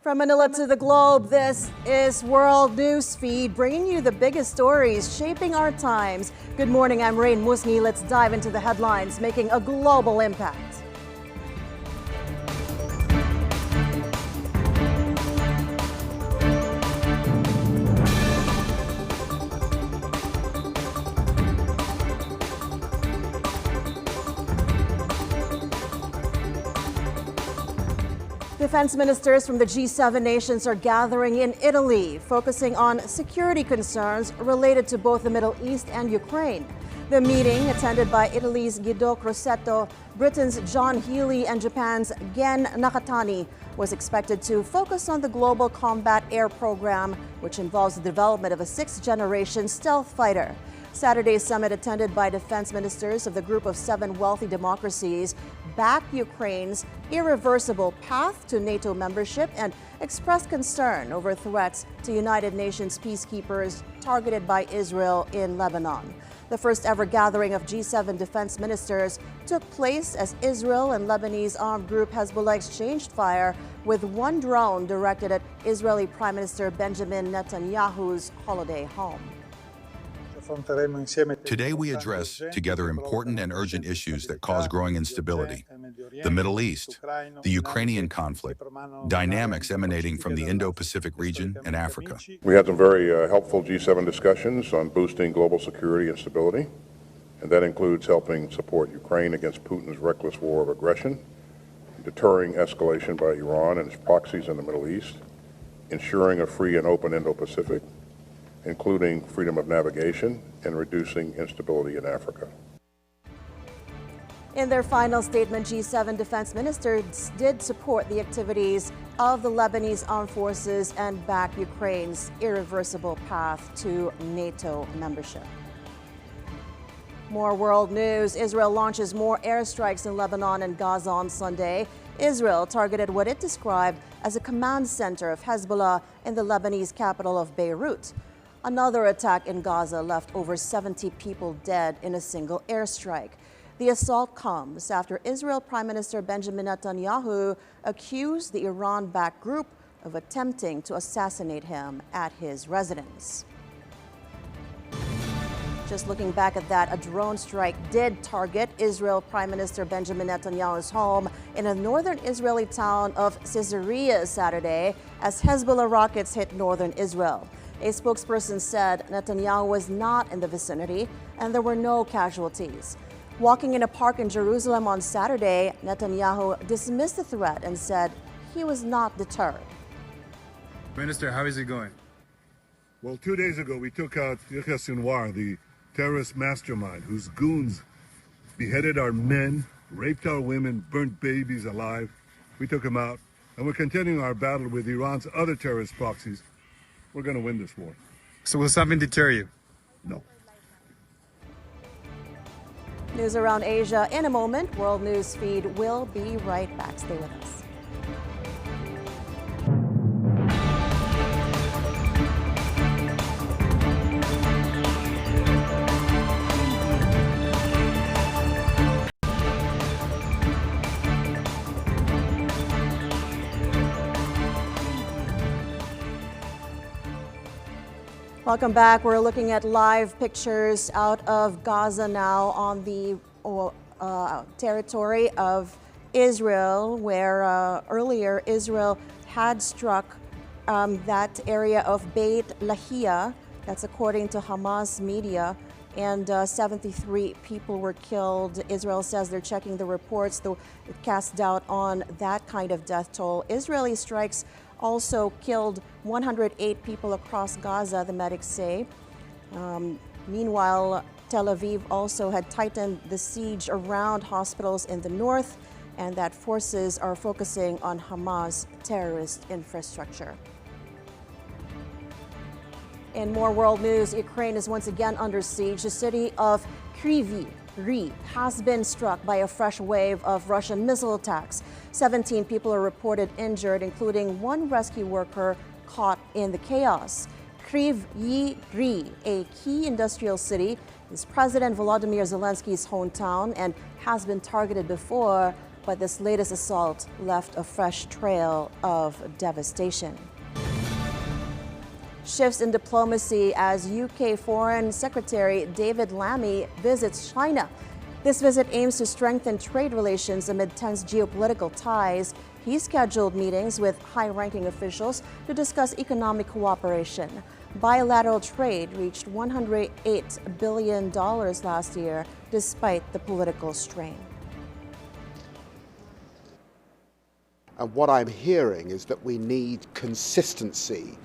From Manila to the globe, this is World Newsfeed, bringing you the biggest stories shaping our times. Good morning, I'm Raine Musñgi. Let's dive into the headlines making a global impact. Defense ministers from the G7 nations are gathering in Italy, focusing on security concerns related to both the Middle East and Ukraine. The meeting, attended by Italy's Guido Crosetto, Britain's John Healey, and Japan's Gen Nakatani, was expected to focus on the global combat air program, which involves the development of a sixth-generation stealth fighter. Saturday's summit, attended by defense ministers of the Group of 7 wealthy democracies, backed Ukraine's irreversible path to NATO membership and expressed concern over threats to United Nations peacekeepers targeted by Israel in Lebanon. The first ever gathering of G7 defense ministers took place as Israel and Lebanese armed group Hezbollah exchanged fire with one drone directed at Israeli Prime Minister Benjamin Netanyahu's holiday home. Today we address together important and urgent issues that cause growing instability: the Middle East, the Ukrainian conflict, dynamics emanating from the Indo-Pacific region and Africa. We had some very helpful G7 discussions on boosting global security and stability, and that includes helping support Ukraine against Putin's reckless war of aggression, deterring escalation by Iran and its proxies in the Middle East, ensuring a free and open Indo-Pacific, including freedom of navigation, and reducing instability in Africa. In their final statement, G7 defense ministers did support the activities of the Lebanese armed forces and back Ukraine's irreversible path to NATO membership. More world news. Israel launches more airstrikes in Lebanon and Gaza on Sunday. Israel targeted what it described as a command center of Hezbollah in the Lebanese capital of Beirut. Another attack in Gaza left over 70 people dead in a single airstrike. The assault comes after Israel Prime Minister Benjamin Netanyahu accused the Iran-backed group of attempting to assassinate him at his residence. Just looking back at that, a drone strike did target Israel Prime Minister Benjamin Netanyahu's home in a northern Israeli town of Caesarea Saturday as Hezbollah rockets hit northern Israel. A spokesperson said Netanyahu was not in the vicinity and there were no casualties. Walking in a park in Jerusalem on Saturday, Netanyahu dismissed the threat and said he was not deterred. Minister, how is it going? Well, 2 days ago, we took out Yahya Sinwar, the terrorist mastermind whose goons beheaded our men, raped our women, burnt babies alive. We took him out, and we're continuing our battle with Iran's other terrorist proxies. We're going to win this war. So will something deter you? No. News around Asia in a moment. World Newsfeed will be right back. Stay with us. Welcome back. We're looking at live pictures out of Gaza now on the territory of Israel, where earlier Israel had struck that area of Beit Lahia. That's according to Hamas media. And 73 people were killed. Israel says they're checking the reports, though it casts doubt on that kind of death toll. Israeli strikes also killed 108 people across Gaza, the medics say. Meanwhile, Tel Aviv also had tightened the siege around hospitals in the north, and that forces are focusing on Hamas terrorist infrastructure. In more world news, Ukraine is once again under siege. The city of Kryvyi Rih has been struck by a fresh wave of Russian missile attacks. 17 people are reported injured, including one rescue worker caught in the chaos. Kryvyi Rih, a key industrial city, is President Volodymyr Zelensky's hometown and has been targeted before but this latest assault left a fresh trail of devastation. Shifts in diplomacy as UK Foreign Secretary David Lamy visits China. This visit aims to strengthen trade relations amid tense geopolitical ties. He scheduled meetings with high-ranking officials to discuss economic cooperation. Bilateral trade reached $108 billion last year, despite the political strain. And what I'm hearing is that we need consistency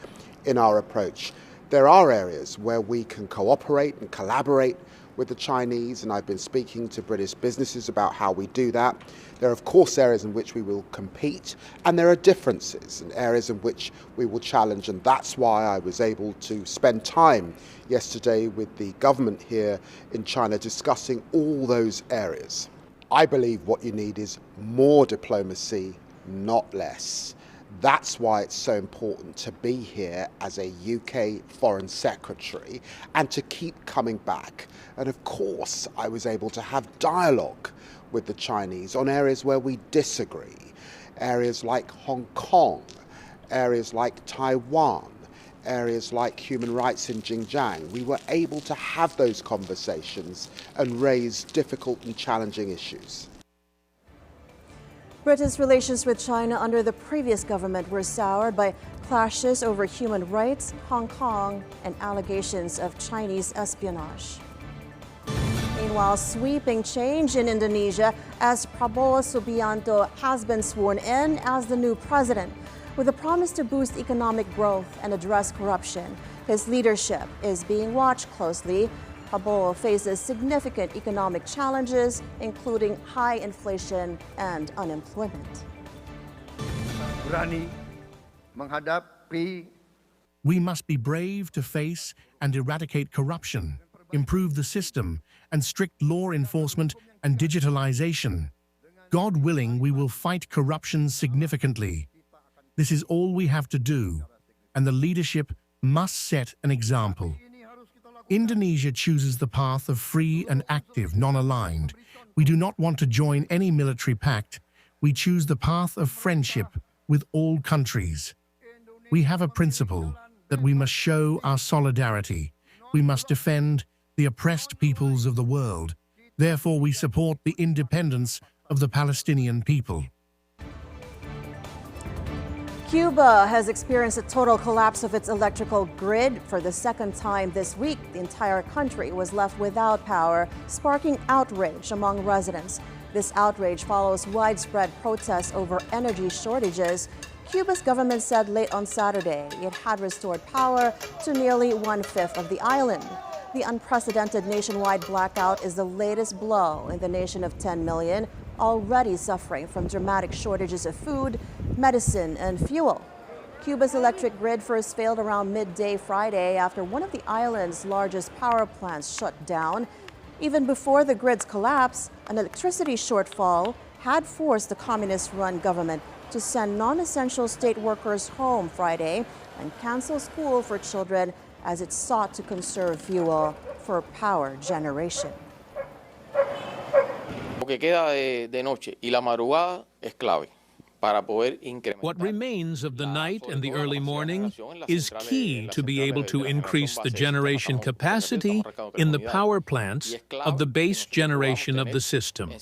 in our approach. There are areas where we can cooperate and collaborate with the Chinese, and I've been speaking to British businesses about how we do that. There are, of course, areas in which we will compete, and there are differences in areas in which we will challenge, and that's why I was able to spend time yesterday with the government here in China discussing all those areas. I believe what you need is more diplomacy, not less. That's why it's so important to be here as a UK Foreign Secretary and to keep coming back. And of course, I was able to have dialogue with the Chinese on areas where we disagree. Areas like Hong Kong, areas like Taiwan, areas like human rights in Xinjiang. We were able to have those conversations and raise difficult and challenging issues. Britain's relations with China under the previous government were soured by clashes over human rights, Hong Kong, and allegations of Chinese espionage. Meanwhile, sweeping change in Indonesia as Prabowo Subianto has been sworn in as the new president. With a promise to boost economic growth and address corruption, his leadership is being watched closely. Prabowo faces significant economic challenges, including high inflation and unemployment. We must be brave to face and eradicate corruption, improve the system, and strict law enforcement and digitalization. God willing, we will fight corruption significantly. This is all we have to do, and the leadership must set an example. Indonesia chooses the path of free and active, non-aligned. We do not want to join any military pact. We choose the path of friendship with all countries. We have a principle that we must show our solidarity. We must defend the oppressed peoples of the world. Therefore, we support the independence of the Palestinian people. Cuba has experienced a total collapse of its electrical grid for the second time this week. The entire country was left without power, sparking outrage among residents. This outrage follows widespread protests over energy shortages. Cuba's government said late on Saturday it had restored power to nearly one-fifth of the island. The unprecedented nationwide blackout is the latest blow in the nation of 10 million, already suffering from dramatic shortages of food, medicine, and fuel. Cuba's electric grid first failed around midday Friday after one of the island's largest power plants shut down. Even before the grid's collapse, an electricity shortfall had forced the communist-run government to send non-essential state workers home Friday and cancel school for children as it sought to conserve fuel for power generation. Lo que queda de noche y la madrugada es clave. What remains of the night and the early morning is key to be able to increase the generation capacity in the power plants of the base generation of the system.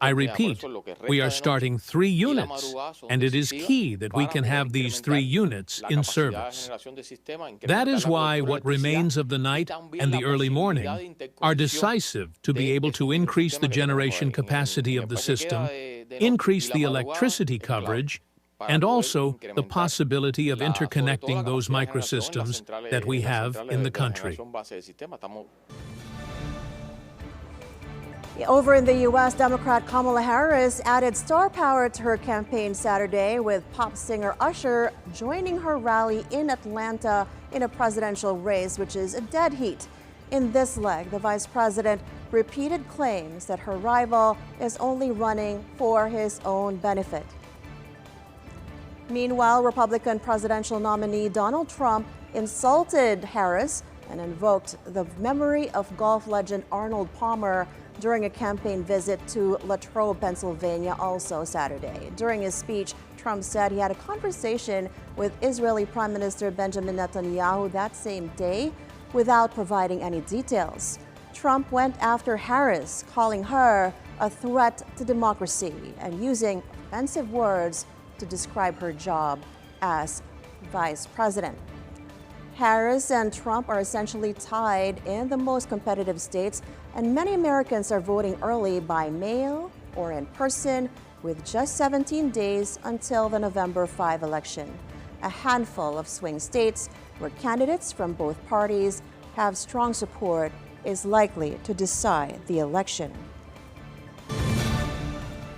I repeat, we are starting 3 units, and it is key that we can have these 3 units in service. That is why what remains of the night and the early morning are decisive to be able to increase the generation capacity of the system, increase the electricity coverage, and also the possibility of interconnecting those microsystems that we have in the country. Over in the U.S., Democrat Kamala Harris added star power to her campaign Saturday with pop singer Usher joining her rally in Atlanta in a presidential race, which is a dead heat. In this leg, the vice president repeated claims that her rival is only running for his own benefit. Meanwhile, Republican presidential nominee Donald Trump insulted Harris and invoked the memory of golf legend Arnold Palmer during a campaign visit to Latrobe, Pennsylvania, also Saturday. During his speech, Trump said he had a conversation with Israeli Prime Minister Benjamin Netanyahu that same day without providing any details. Trump went after Harris, calling her a threat to democracy and using offensive words to describe her job as vice president. Harris and Trump are essentially tied in the most competitive states, and many Americans are voting early by mail or in person with just 17 days until the November 5 election. A handful of swing states where candidates from both parties have strong support is likely to decide the election.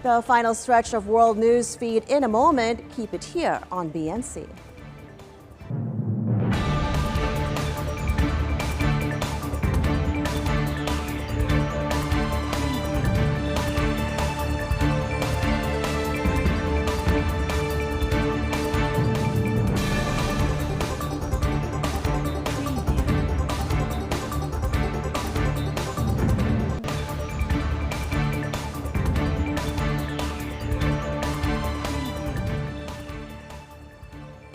The final stretch of World Newsfeed in a moment. Keep it here on BNC.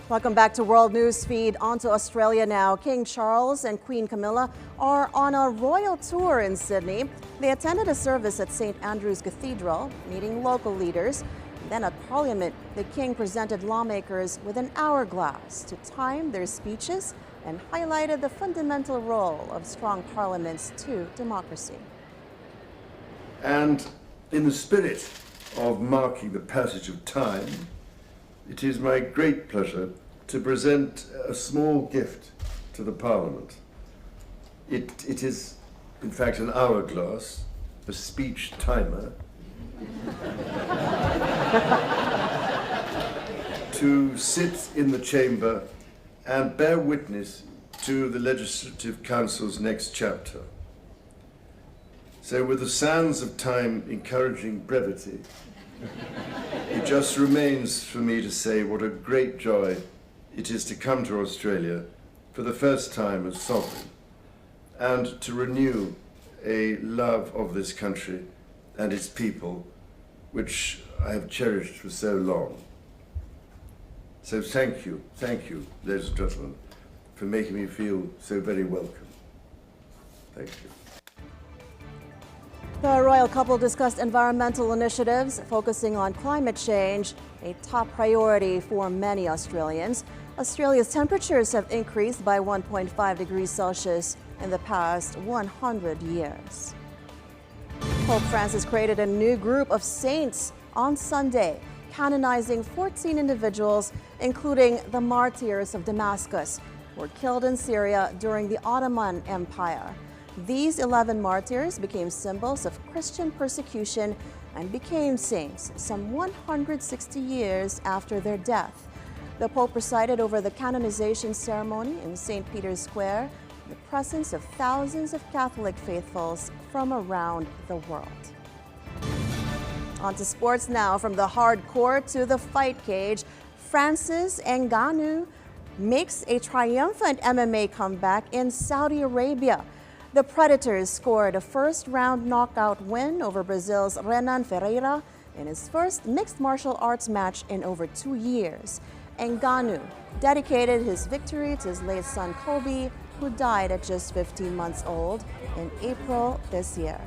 Welcome back to World Newsfeed. On to Australia now. King Charles and Queen Camilla are on a royal tour in Sydney. They attended a service at St. Andrew's Cathedral, meeting local leaders. Then at Parliament, the King presented lawmakers with an hourglass to time their speeches and highlighted the fundamental role of strong parliaments to democracy. And in the spirit of marking the passage of time, it is my great pleasure to present a small gift to the Parliament. It is, in fact, an hourglass, a speech timer, to sit in the chamber and bear witness to the Legislative Council's next chapter. So with the sands of time encouraging brevity, it just remains for me to say what a great joy it is to come to Australia for the first time as sovereign and to renew a love of this country and its people, which I have cherished for so long. So thank you, ladies and gentlemen, for making me feel so very welcome. Thank you. The royal couple discussed environmental initiatives focusing on climate change, a top priority for many Australians. Australia's temperatures have increased by 1.5 degrees Celsius in the past 100 years. Pope Francis created a new group of saints on Sunday, canonizing 14 individuals, including the martyrs of Damascus, who were killed in Syria during the Ottoman Empire. These 11 martyrs became symbols of Christian persecution and became saints some 160 years after their death. The Pope presided over the canonization ceremony in St. Peter's Square in the presence of thousands of Catholic faithfuls from around the world. On to sports now. From the hard court to the fight cage, Francis Ngannou makes a triumphant MMA comeback in Saudi Arabia. The Predators scored a first-round knockout win over Brazil's Renan Ferreira in his first mixed martial arts match in over 2 years. Ngannou dedicated his victory to his late son Kobe, who died at just 15 months old in April this year.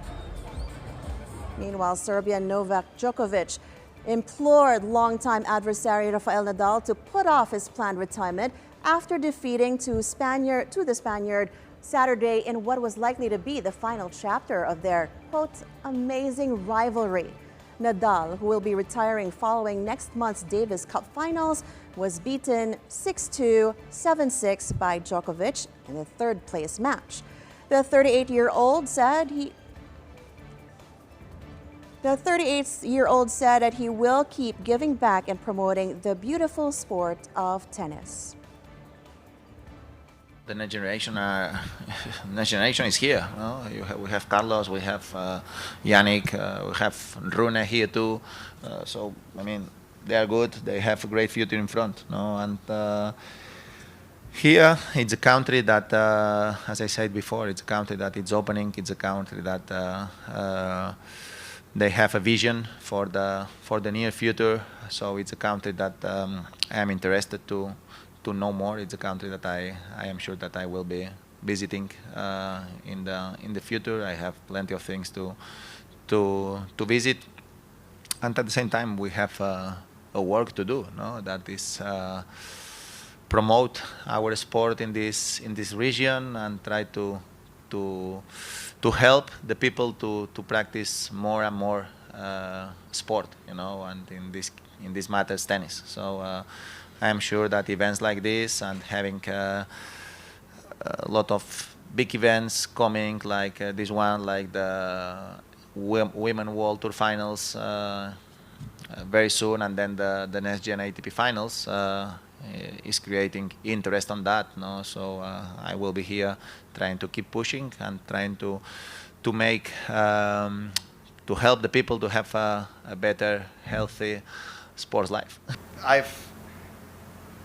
Meanwhile, Serbian Novak Djokovic implored longtime adversary Rafael Nadal to put off his planned retirement after defeating the Spaniard Saturday in what was likely to be the final chapter of their, quote, amazing rivalry. Nadal, who will be retiring following next month's Davis Cup finals, was beaten 6-2, 7-6 by Djokovic in the third-place match. The 38-year-old said that he will keep giving back and promoting the beautiful sport of tennis. The next generation is here. We have Carlos, we have Yannick, we have Rune here too. So I mean, they are good. They have a great future in front. And Here, it's a country that, as I said before, it's a country that is opening. It's a country that they have a vision for the near future. So it's a country that I am interested to know more. It's a country that I am sure that I will be visiting in the future. I have plenty of things to visit, and at the same time, we have a work to do. No, that is. Promote our sport in this region and try to help the people to practice more and more sport, you know, and in this matters tennis. So I am sure that events like this and having a lot of big events coming like this one, like the Women World Tour Finals very soon, and then the next Gen ATP Finals. Is creating interest on that, no? So I will be here trying to keep pushing and trying to make to help the people to have a better, healthy sports life. I've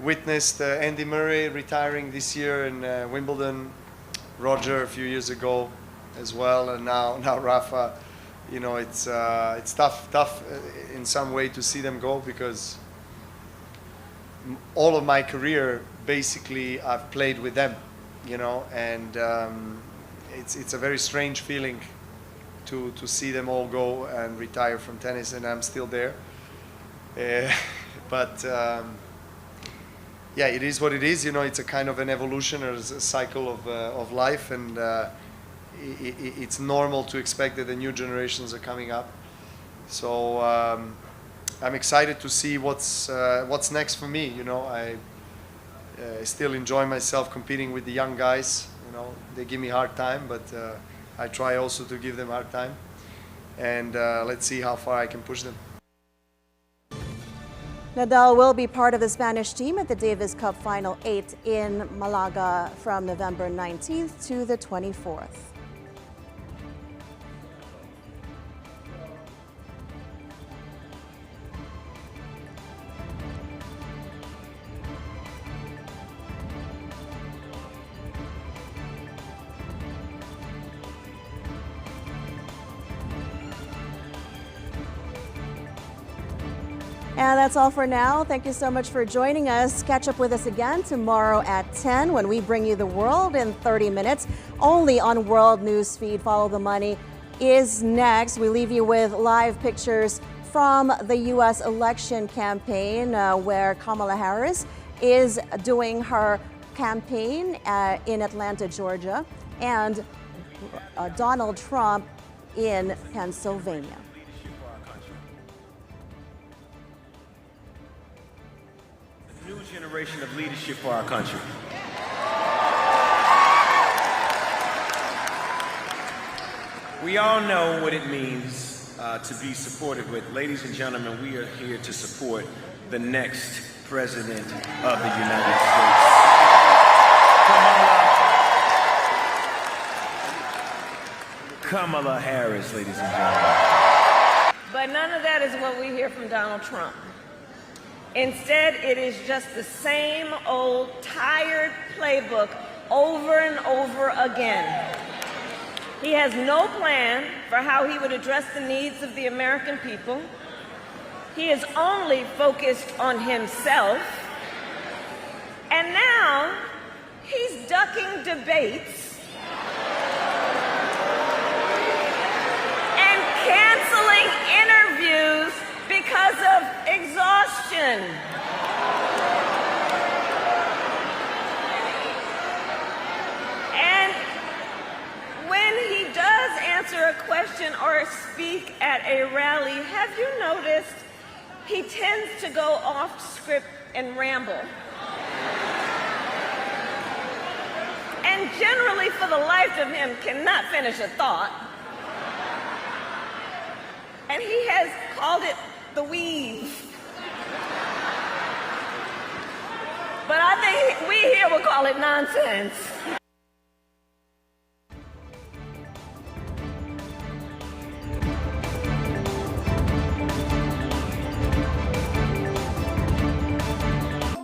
witnessed Andy Murray retiring this year in Wimbledon, Roger a few years ago as well, and now Rafa. You know, it's tough in some way to see them go, because all of my career, basically, I've played with them, you know, and it's a very strange feeling to see them all go and retire from tennis, and I'm still there. But yeah, it is what it is, you know. It's a kind of an evolution or a cycle of life, and it's normal to expect that the new generations are coming up. So I'm excited to see what's next for me. You know, I still enjoy myself competing with the young guys. You know, they give me a hard time, but I try also to give them a hard time. And let's see how far I can push them. Nadal will be part of the Spanish team at the Davis Cup Final 8 in Malaga from November 19th to the 24th. And that's all for now. Thank you so much for joining us. Catch up with us again tomorrow at 10 when we bring you the world in 30 minutes, only on World Newsfeed. Follow the Money is next. We leave you with live pictures from the U.S. election campaign where Kamala Harris is doing her campaign in Atlanta, Georgia, and Donald Trump in Pennsylvania. New generation of leadership for our country. We all know what it means to be supported with. Ladies and gentlemen, we are here to support the next President of the United States. Kamala Harris, ladies and gentlemen. But none of that is what we hear from Donald Trump. Instead, it is just the same old tired playbook over and over again. He has no plan for how he would address the needs of the American people. He is only focused on himself. And now he's ducking debates and canceling interviews because of exhaustion. And when he does answer a question or speak at a rally, have you noticed he tends to go off script and ramble? And generally, for the life of him, cannot finish a thought. And he has called it the weave. But I think we here will call it nonsense.